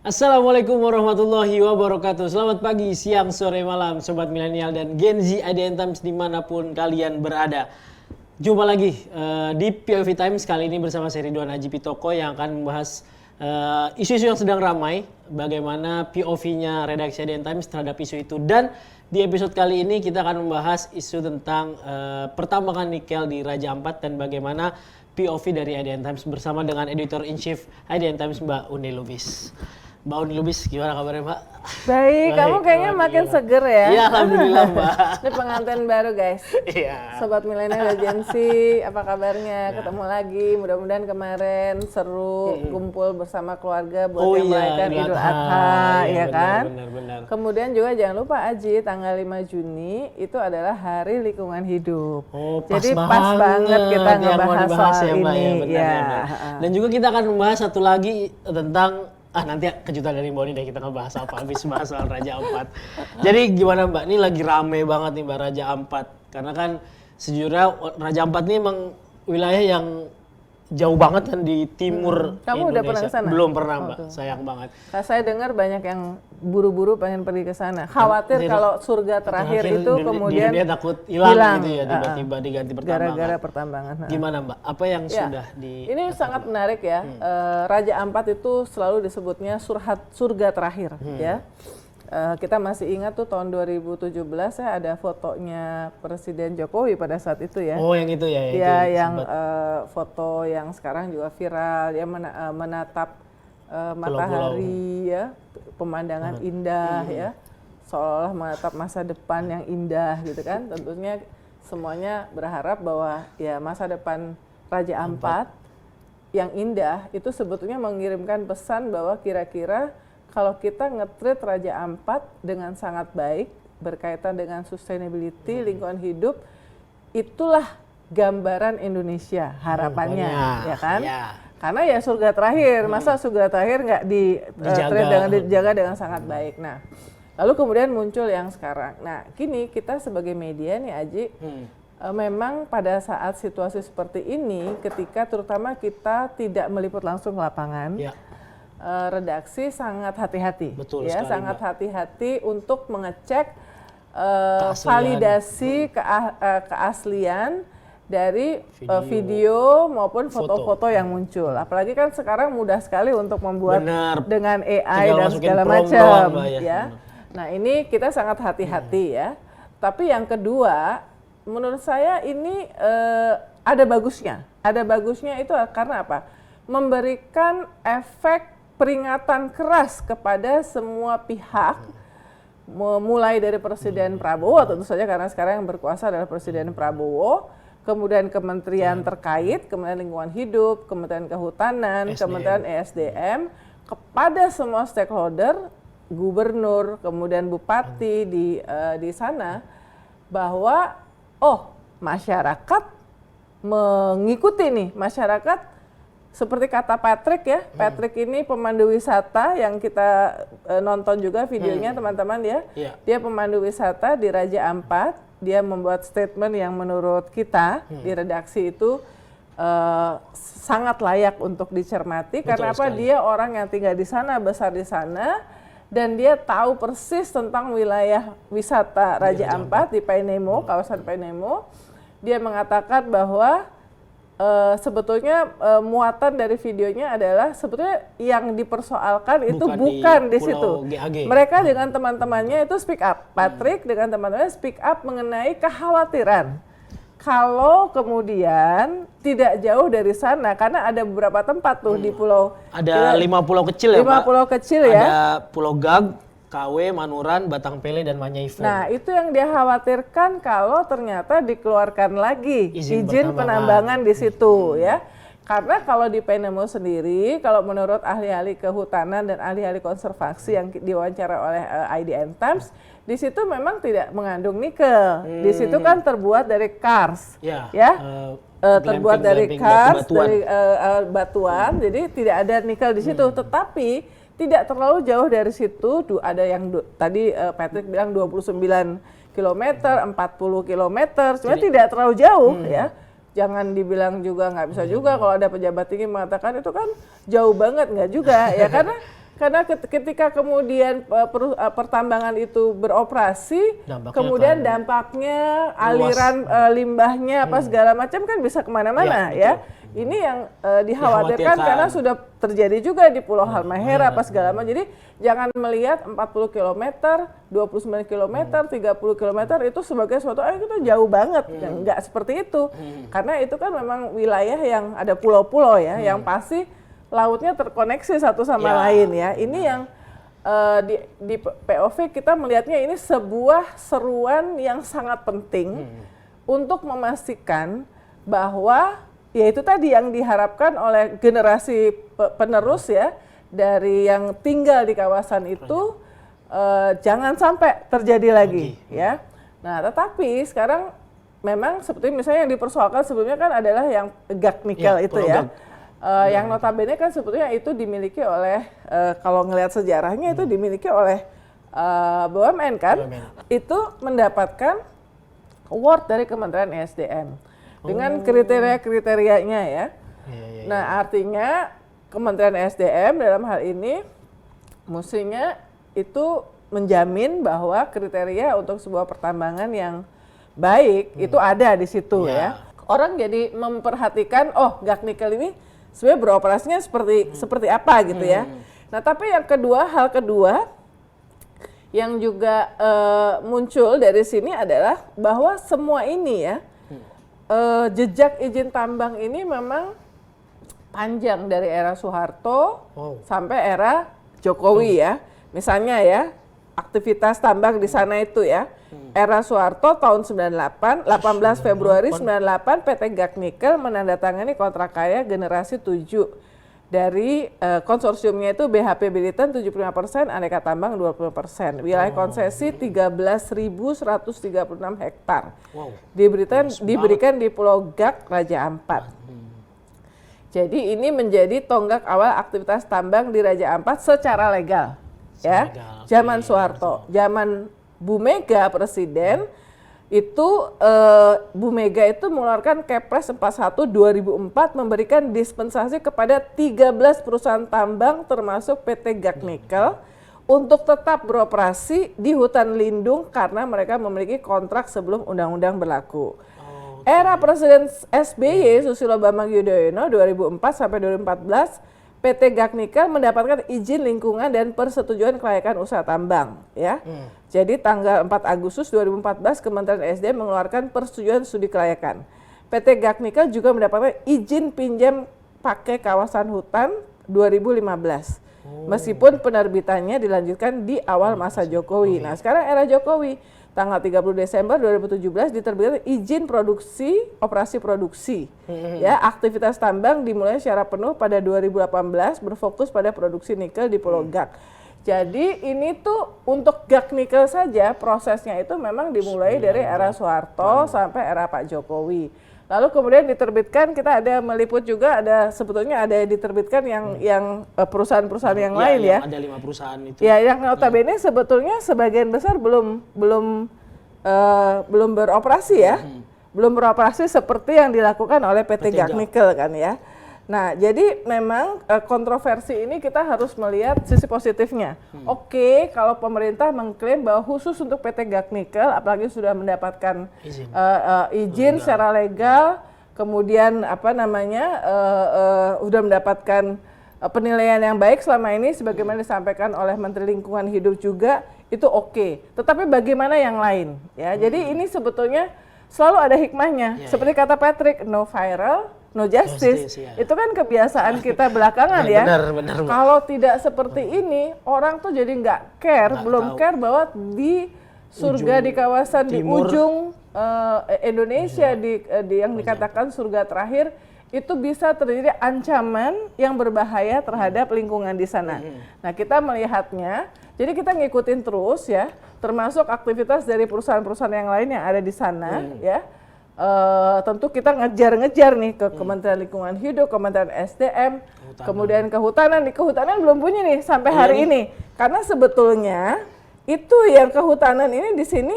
Assalamualaikum warahmatullahi wabarakatuh. Selamat pagi, siang, sore, malam, sobat milenial dan Gen Z IDN Times dimanapun kalian berada. Jumpa lagi di POV Times kali ini bersama saya Ridwan Haji Pitoko yang akan membahas isu-isu yang sedang ramai, bagaimana POV-nya redaksi IDN Times terhadap isu itu. Dan di episode kali ini kita akan membahas isu tentang pertambangan nikel di Raja Ampat dan bagaimana POV dari IDN Times bersama dengan editor-in-chief IDN Times Mbak Uni Lubis. Mbak Uni Lubis, gimana kabarnya Mbak? Baik, kamu kayaknya makin seger ya. Iya, alhamdulillah Mbak. Ini pengantin baru guys. Iya. Sobat milenial dan Gen Z, apa kabarnya? Ketemu lagi, mudah-mudahan kemarin seru kumpul bersama keluarga buat yang merayakan Idul Adha, ya kan? Benar. Kemudian juga jangan lupa Aji, tanggal 5 Juni itu adalah Hari Lingkungan Hidup. Oh, jadi pas banget kita ngebahas soal ini. Benar. Dan juga kita akan membahas satu lagi tentang nanti kejutan dari Mbak Uni deh, kita ngebahas apa habis bahas soal Raja Ampat. Jadi gimana Mbak, ini lagi rame banget nih Mbak Raja Ampat. Karena kan sejujurnya Raja Ampat ini emang wilayah yang jauh banget kan di timur Kamu Indonesia. udah pernah ke sana? Belum pernah Mbak, sayang banget. Saya dengar banyak yang buru-buru pengen pergi ke sana. Khawatir kalau surga terakhir itu kemudian dia takut hilang gitu ya, hilang. tiba-tiba diganti pertambangan. Gara-gara pertambangan. Gimana Mbak? Apa yang sudah di... Ini sangat menarik ya. Raja Ampat itu selalu disebutnya surga terakhir ya. Kita masih ingat tuh tahun 2017 ya ada fotonya Presiden Jokowi pada saat itu ya. Oh yang itu ya? Ya yang foto yang sekarang juga viral. Dia menatap matahari ya, pemandangan indah ya, seolah-olah menatap masa depan yang indah gitu kan. Tentunya semuanya berharap bahwa ya masa depan Raja Ampat yang indah itu sebetulnya mengirimkan pesan bahwa kira-kira kalau kita nge-treat Raja Ampat dengan sangat baik berkaitan dengan sustainability, lingkungan hidup, itulah gambaran Indonesia harapannya, ya kan? Ya. Karena ya surga terakhir, masa surga terakhir nggak dijaga dengan sangat baik. Nah, lalu kemudian muncul yang sekarang. Nah, kini kita sebagai media nih Aji, memang pada saat situasi seperti ini, ketika terutama kita tidak meliput langsung ke lapangan, redaksi sangat hati-hati. Betul ya, sekali, sangat Mbak. hati-hati untuk mengecek validasi keaslian dari video maupun foto-foto yang muncul. Apalagi kan sekarang mudah sekali untuk membuat dengan AI dan segala macam ya. Nah, ini kita sangat hati-hati ya. Tapi yang kedua, menurut saya ini ada bagusnya. Ada bagusnya itu karena apa? Memberikan efek peringatan keras kepada semua pihak, mulai dari Presiden Prabowo, tentu saja karena sekarang yang berkuasa adalah Presiden Prabowo, kemudian kementerian terkait, Kementerian Lingkungan Hidup, Kementerian Kehutanan, Kementerian ESDM, kepada semua stakeholder, gubernur, kemudian bupati di sana, bahwa masyarakat mengikuti nih, masyarakat seperti kata Patrick ya, Patrick ini pemandu wisata yang kita nonton juga videonya teman-teman ya. Dia pemandu wisata di Raja Ampat, dia membuat statement yang menurut kita di redaksi itu sangat layak untuk dicermati. Betul karena apa? Sekali. Dia orang yang tinggal di sana, besar di sana, dan dia tahu persis tentang wilayah wisata Raja Ampat di Paenemo, kawasan Paenemo. Dia mengatakan bahwa sebetulnya muatan dari videonya adalah sebetulnya yang dipersoalkan itu bukan di situ. Mereka dengan teman-temannya itu speak up. Patrick dengan teman-temannya speak up mengenai kekhawatiran kalau kemudian tidak jauh dari sana, karena ada beberapa tempat tuh di pulau. Ada 5 pulau kecil ya, 5 pulau kecil ya. Ada Pulau Gag, KW, Manuran, Batang Pele, dan Manyaivo. Nah, itu yang dia khawatirkan kalau ternyata dikeluarkan lagi izin penambangan di situ ya. Karena kalau di Paenemo sendiri, kalau menurut ahli-ahli kehutanan dan ahli-ahli konservasi yang diwawancara oleh IDN Times, di situ memang tidak mengandung nikel. Di situ kan terbuat dari kars, terbuat dari kars, dari batuan, jadi tidak ada nikel di situ. Tetapi tidak terlalu jauh dari situ, ada yang tadi Patrick bilang 29 km, 40 km, sebenarnya tidak terlalu jauh ya. Jangan dibilang juga nggak bisa juga kalau ada pejabat tinggi mengatakan itu kan jauh banget, nggak juga ya, karena Karena ketika kemudian pertambangan itu beroperasi, kemudian dampaknya, aliran limbahnya apa segala macam kan bisa kemana-mana ya. Ini yang dikhawatirkan karena sudah terjadi juga di Pulau Halmahera apa segala macam. Jadi jangan melihat 40 km, 29 km, 30 km itu sebagai suatu itu jauh banget. Enggak seperti itu. Karena itu kan memang wilayah yang ada pulau-pulau ya, yang pasti lautnya terkoneksi satu sama lain ya. Ini yang di POV kita melihatnya ini sebuah seruan yang sangat penting untuk memastikan bahwa ya itu tadi yang diharapkan oleh generasi penerus ya dari yang tinggal di kawasan itu jangan sampai terjadi lagi ya. Nah, tetapi sekarang memang seperti misalnya yang dipersoalkan sebelumnya kan adalah yang gas nikel itu ya. Yang notabene kan sebetulnya itu dimiliki oleh kalau ngelihat sejarahnya itu dimiliki oleh BUMN kan. Itu mendapatkan award dari Kementerian ESDM. Dengan kriteria-kriterianya ya. Nah, artinya Kementerian SDM dalam hal ini mestinya itu menjamin bahwa kriteria untuk sebuah pertambangan yang baik itu ada di situ ya. Orang jadi memperhatikan gas nikel ini sebenarnya beroperasinya seperti apa gitu ya. Nah, tapi yang kedua, hal kedua yang juga muncul dari sini adalah bahwa semua ini ya jejak izin tambang ini memang panjang dari era Soeharto sampai era Jokowi ya. Misalnya ya, aktivitas tambang di sana itu ya. Era Soeharto tahun 98, 18 Februari 98 PT Gas Nikel menandatangani kontrak karya generasi 7 dari konsorsiumnya itu BHP Biliton 75%, Aneka Tambang 20%. Wilayah konsesi 13.136 hektar. Diberikan di Pulau Gak, Raja Ampat. Jadi ini menjadi tonggak awal aktivitas tambang di Raja Ampat secara legal. Ya, zaman Soeharto, zaman Bu Mega presiden itu Bu Mega itu mengeluarkan Kepres 41 2004 memberikan dispensasi kepada 13 perusahaan tambang termasuk PT Gas Nikel untuk tetap beroperasi di hutan lindung karena mereka memiliki kontrak sebelum undang-undang berlaku. Era Presiden SBY Susilo Bambang Yudhoyono 2004 sampai 2014 PT Gas Nikel mendapatkan izin lingkungan dan persetujuan kelayakan usaha tambang ya. Jadi tanggal 4 Agustus 2014 Kementerian SDM mengeluarkan persetujuan studi kelayakan. PT Gas Nikel juga mendapatkan izin pinjam pakai kawasan hutan 2015. Meskipun penerbitannya dilanjutkan di awal masa Jokowi. Nah, sekarang era Jokowi tanggal 30 Desember 2017 diterbitkan izin produksi, operasi produksi. Ya, aktivitas tambang dimulai secara penuh pada 2018 berfokus pada produksi nikel di Pulau Gak. Jadi ini tuh untuk Gas Nikel saja prosesnya itu memang dimulai dari era Soeharto sampai era Pak Jokowi. Lalu kemudian diterbitkan, kita ada meliput juga ada sebetulnya ada yang diterbitkan yang perusahaan-perusahaan yang lain ya. Ada 5 perusahaan itu. Ya, yang notabene sebetulnya sebagian besar belum beroperasi ya. Belum beroperasi seperti yang dilakukan oleh PT Gas Nikel kan ya. Nah, jadi memang kontroversi ini kita harus melihat sisi positifnya. Oke, kalau pemerintah mengklaim bahwa khusus untuk PT Gas Nikel, apalagi sudah mendapatkan izin secara legal, kemudian sudah mendapatkan penilaian yang baik selama ini, sebagaimana disampaikan oleh Menteri Lingkungan Hidup juga, itu oke. Tetapi bagaimana yang lain? Ya, jadi ini sebetulnya selalu ada hikmahnya. Seperti kata Patrick, no viral, no justice. Itu kan kebiasaan kita belakangan ya. Benar. Kalau tidak seperti ini, orang tuh jadi nggak care, belum care bahwa di surga di kawasan timur, di ujung Indonesia di yang dikatakan surga terakhir, itu bisa terjadi ancaman yang berbahaya terhadap lingkungan di sana. Nah, kita melihatnya, jadi kita ngikutin terus ya, termasuk aktivitas dari perusahaan-perusahaan yang lain yang ada di sana ya. Tentu kita ngejar nih ke Kementerian Lingkungan Hidup, Kementerian SDM, kemudian kehutanan. Di kehutanan belum punya nih sampai hari ini. Karena sebetulnya itu yang kehutanan ini di sini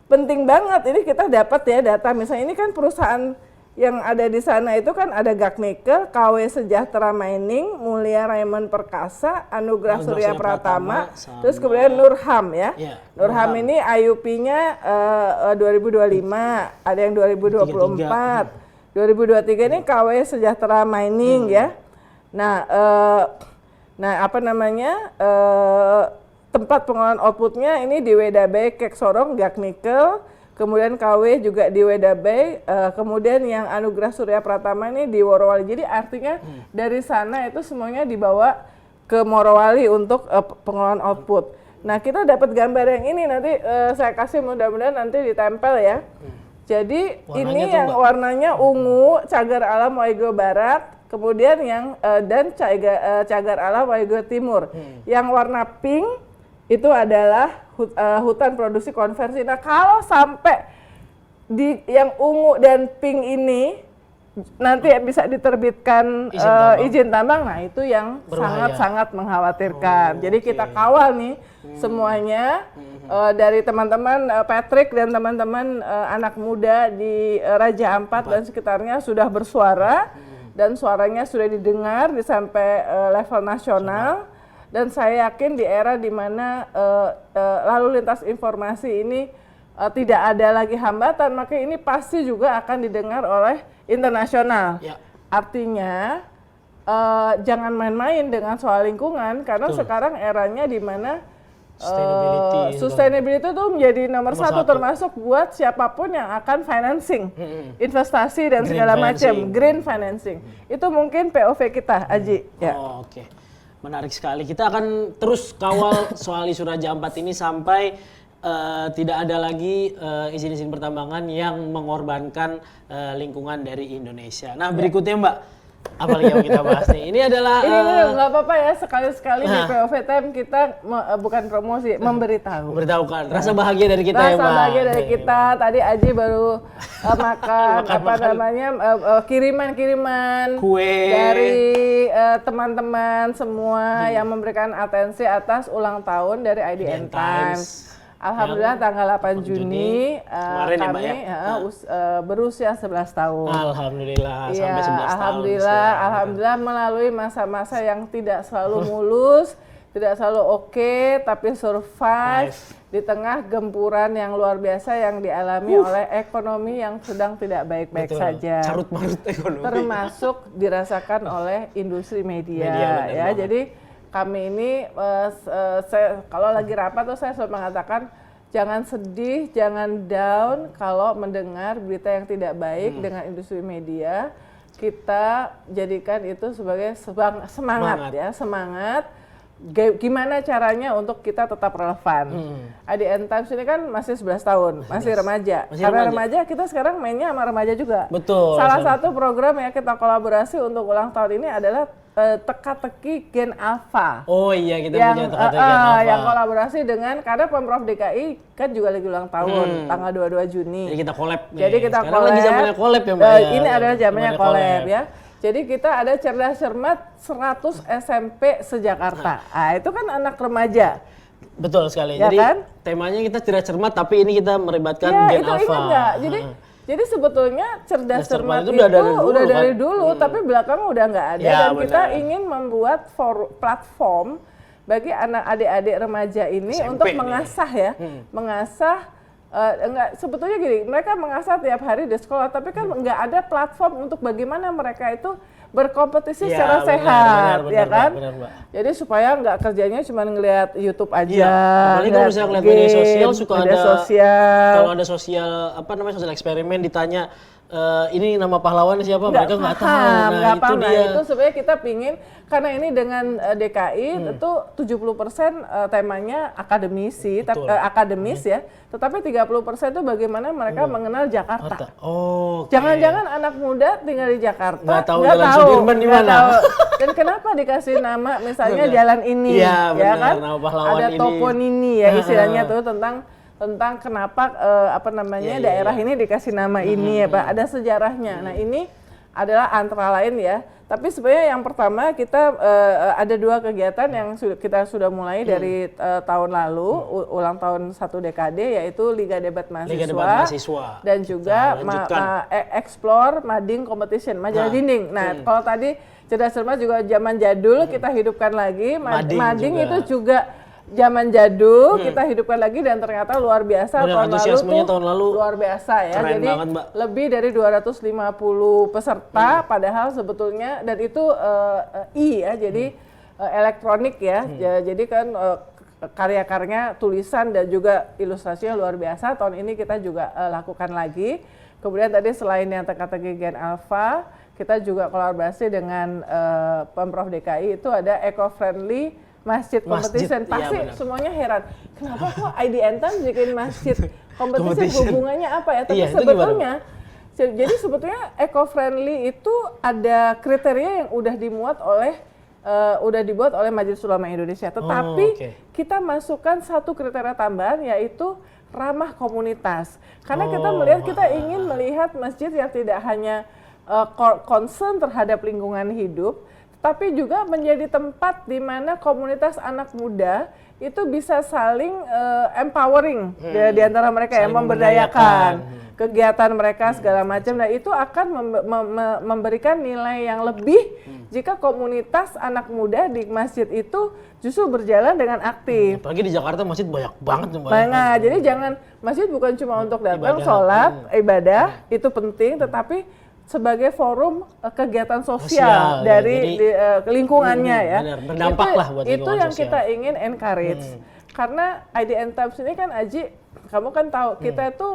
penting banget. Ini kita dapat ya data, misalnya ini kan perusahaan yang ada di sana itu kan ada Gaknikel, KW Sejahtera Mining, Mulia Raymond Perkasa, Anugrah Surya Pratama, terus kemudian Nurham ya. Nurham ini IUP-nya 2025, ada yang 2024. 2023 ini KW Sejahtera Mining ya. Nah, apa namanya, tempat pengelolaan outputnya ini di Weda Bay, Kek Sorong, Gaknikel. Kemudian KW juga di Weda Bay, kemudian yang Anugrah Surya Pratama ini di Morowali. Jadi artinya dari sana itu semuanya dibawa ke Morowali untuk pengelolaan output. Nah, kita dapat gambar yang ini nanti saya kasih, mudah-mudahan nanti ditempel ya. Jadi warnanya ini yang warnanya ungu, cagar alam Waigo Barat, kemudian yang dan cagar alam Waigo Timur. Yang warna pink itu adalah hutan produksi konversi. Nah, kalau sampai di yang ungu dan pink ini nanti bisa diterbitkan izin tambang, nah itu yang sangat-sangat mengkhawatirkan. Jadi kita kawal nih semuanya dari teman-teman Patrick dan teman-teman anak muda di Raja Ampat dan sekitarnya sudah bersuara dan suaranya sudah didengar sampai level nasional. Dan saya yakin di era di mana lalu lintas informasi ini tidak ada lagi hambatan, maka ini pasti juga akan didengar oleh internasional. Ya. Artinya jangan main-main dengan soal lingkungan, karena sekarang eranya di mana sustainability itu menjadi nomor satu, termasuk buat siapapun yang akan financing, investasi dan segala macam, green financing. Itu mungkin POV kita, Aji. Ya. Oh, oke. Menarik sekali. Kita akan terus kawal soal isu Raja Ampat ini sampai tidak ada lagi izin-izin pertambangan yang mengorbankan lingkungan dari Indonesia. Nah, berikutnya Mbak, apa lagi yang kita bahas nih? Ini adalah ini nggak apa-apa ya, sekali-sekali di POV Time kita bukan promosi, memberitahukan rasa bahagia dari kita ya Mbak. Rasa bahagia dari kita. Tadi Aji baru makan namanya kiriman kue dari teman-teman semua yang memberikan atensi atas ulang tahun dari IDN Times. Alhamdulillah tanggal 8 Juni kami berusia 11 tahun. Alhamdulillah ya, sampai 11 Alhamdulillah melalui masa-masa yang tidak selalu mulus, tidak selalu oke, tapi survive di tengah gempuran yang luar biasa yang dialami oleh ekonomi yang sedang tidak baik-baik saja. Carut-marut ekonomi. Termasuk dirasakan oleh industri media ya. Jadi kami ini, kalau lagi rapat tuh saya selalu mengatakan jangan sedih, jangan down kalau mendengar berita yang tidak baik dengan industri media. Kita jadikan itu sebagai semangat ya, semangat. Gimana caranya untuk kita tetap relevan. IDN Times ini kan masih 11 tahun, masih remaja. Karena remaja kita sekarang mainnya sama remaja juga. Betul. Salah satu program yang kita kolaborasi untuk ulang tahun ini adalah teka-teki Gen Alpha. Oh iya, kita punya teka-teki Gen Alpha. Yang kolaborasi dengan, karena Pemprov DKI kan juga lagi ulang tahun, tanggal 22 Juni. Jadi kita collab nih. Jadi kita sekarang lagi zamannya collab ya Mbak. Ini adalah zamannya collab ya. Jadi kita ada cerdas cermat 100 SMP se-Jakarta. Itu kan anak remaja. Betul sekali. Ya, jadi kan? temanya kita cerdas cermat, tapi ini kita melibatkan Gen Alpha. Ingat nggak? Jadi sebetulnya cerdas cermat itu udah dari dulu, tapi belakang udah nggak ada. Ya, dan kita ingin membuat platform bagi anak adik-adik remaja ini SMP untuk mengasah ya, mengasah. Sebetulnya gini, mereka mengasah tiap hari di sekolah, tapi kan nggak ada platform untuk bagaimana mereka itu berkompetisi secara sehat, ya kan? Benar. Jadi supaya nggak kerjanya cuma ngelihat YouTube aja. Apalagi kalau misalnya ngeliat media sosial suka ada kalau ada sosial eksperimen ditanya ini nama pahlawan siapa, mereka nggak tahu. Nah, itu dia. Itu sebenarnya kita pingin, karena ini dengan DKI itu 70% temanya akademisi, akademis ya, tetapi 30% itu bagaimana mereka mengenal Jakarta. Jangan-jangan anak muda tinggal di Jakarta nggak tahu Jalan Sudirman di mana. Dan kenapa dikasih nama misalnya jalan ini, ya kan? Ada toponimi ya istilahnya tuh tentang kenapa daerah ini dikasih nama ini ya Pak, ada sejarahnya. Nah ini adalah antara lain ya. Tapi sebenarnya yang pertama kita ada 2 kegiatan yang kita sudah mulai dari tahun lalu, ulang tahun 1 dekade, yaitu Liga Debat Mahasiswa dan juga Explore Mading Competition, majalah dinding. Nah, kalau tadi Cerdas Cermat juga zaman jadul kita hidupkan lagi, Mading itu juga zaman jadul kita hidupkan lagi dan ternyata luar biasa. Tahun lalu luar biasa ya. Jadi banget, lebih dari 250 peserta padahal sebetulnya, dan itu jadi elektronik ya. Jadi kan karya-karyanya tulisan dan juga ilustrasinya luar biasa. Tahun ini kita juga lakukan lagi. Kemudian tadi selain yang teka-teki Gen Alpha, kita juga kolaborasi dengan Pemprov DKI, itu ada eco-friendly Masjid Competition. Pasti semuanya heran, kenapa kok IDN Times bikin masjid competition, hubungannya apa ya? Tapi sebetulnya, jadi sebetulnya eco-friendly itu ada kriteria yang udah dibuat oleh Majelis Ulama Indonesia. Tetapi kita masukkan satu kriteria tambahan, yaitu ramah komunitas. Karena kita ingin melihat masjid yang tidak hanya concern terhadap lingkungan hidup, tapi juga menjadi tempat di mana komunitas anak muda itu bisa saling empowering di antara mereka, yang memberdayakan kegiatan mereka segala macam. Nah, itu akan memberikan nilai yang lebih jika komunitas anak muda di masjid itu justru berjalan dengan aktif. Apalagi di Jakarta masjid banyak banget. Nah, jadi jangan, masjid bukan cuma untuk datang sholat, ibadah, itu penting, tetapi sebagai forum kegiatan sosial dari lingkungannya ya. Benar, berdampak lah buat lingkungan itu yang sosial. kita ingin encourage. Karena IDN Times ini kan, Aji, kamu kan tahu kita itu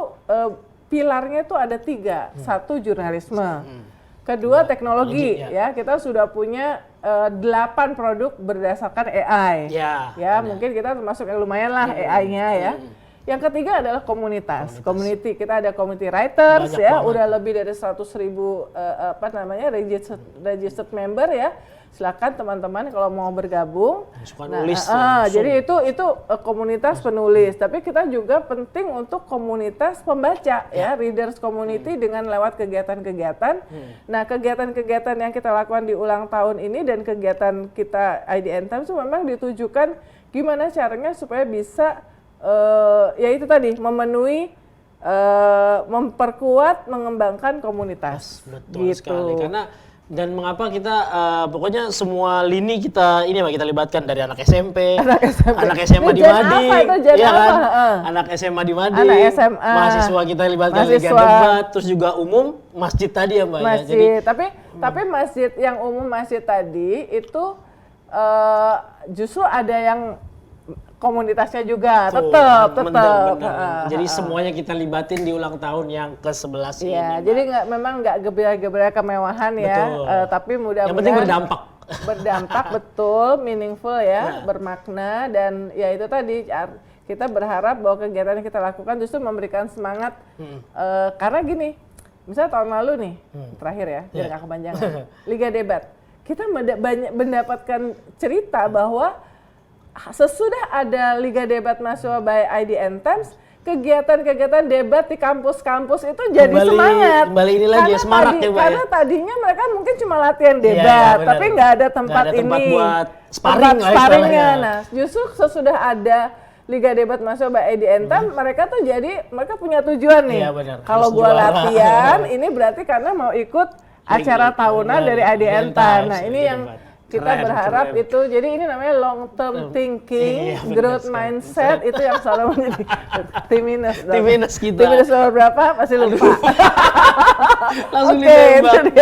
pilarnya itu ada 3. Satu, jurnalisme. Kedua, teknologi ya. Kita sudah punya 8 produk berdasarkan AI. Ya, mungkin kita termasuk yang lumayan lah AI-nya ya. Yang ketiga adalah komunitas. Community. Kita ada community writers ya, udah lebih dari 100.000 registered member ya. Silakan teman-teman kalau mau bergabung. Jadi itu komunitas penulis. Tapi kita juga penting untuk komunitas pembaca ya, readers community dengan lewat kegiatan-kegiatan. Nah, kegiatan-kegiatan yang kita lakukan di ulang tahun ini dan kegiatan kita IDN Times itu memang ditujukan gimana caranya supaya bisa ya itu tadi, memenuhi, memperkuat, mengembangkan komunitas. Betul sekali. Karena dan mengapa kita pokoknya semua lini kita libatkan, dari anak SMP, anak SMA di Mading, ya kan? Anak SMA di Mading, mahasiswa kita libatkan Liga Debat, terus juga umum masjid tadi ya Mbak. Masjid, ya? Tapi masjid yang umum, masjid tadi itu justru ada yang komunitasnya juga, tetap. Jadi semuanya kita libatin di ulang tahun yang ke-11 ini. Iya, jadi memang nggak gebrakan kemewahan ya, tapi mudah-mudahan yang penting berdampak. Berdampak betul, meaningful ya, bermakna, dan ya itu tadi kita berharap bahwa kegiatan yang kita lakukan justru memberikan semangat. Karena gini, misalnya tahun lalu nih, terakhir ya, biar nggak kepanjangan, Liga Debat, kita mendapatkan cerita bahwa sesudah ada Liga Debat Mahasiswa by IDN Times, kegiatan-kegiatan debat di kampus-kampus itu jadi semangat. Kembali ini lagi semarak ya, Mbak. Karena tadinya mereka mungkin cuma latihan debat, tapi nggak ada tempat buat sparringnya. Nah, justru sesudah ada Liga Debat Mahasiswa by IDN Times, mereka punya tujuan nih. Kalau gua latihan, ini berarti karena mau ikut acara tahunan dari IDN Times. Nah, ini yang kita berharap itu, jadi ini namanya long term thinking, growth mindset, itu yang selalu menjadi tim minus kita. Tim minus nomor berapa? Pasti lupa. Langsung ditembak.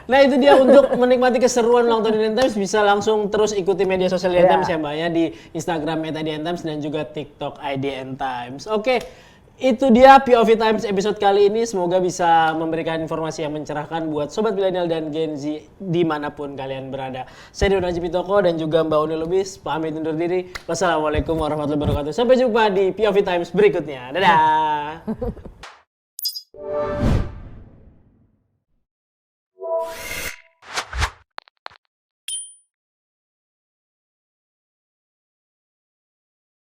Nah, itu dia untuk menikmati keseruan ulang tahun IDN Times, bisa langsung terus ikuti media sosial IDN Times ya Mbak ya, di Instagram @IDN Times dan juga TikTok IDN Times. Oke. Itu dia POV Times episode kali ini. Semoga bisa memberikan informasi yang mencerahkan buat Sobat Milenial dan Gen Z dimanapun kalian berada. Saya Dewan Haji Pitoko dan juga Mbak Uni Lubis pamit undur diri. Wassalamualaikum warahmatullahi wabarakatuh. Sampai jumpa di POV Times berikutnya. Dadah!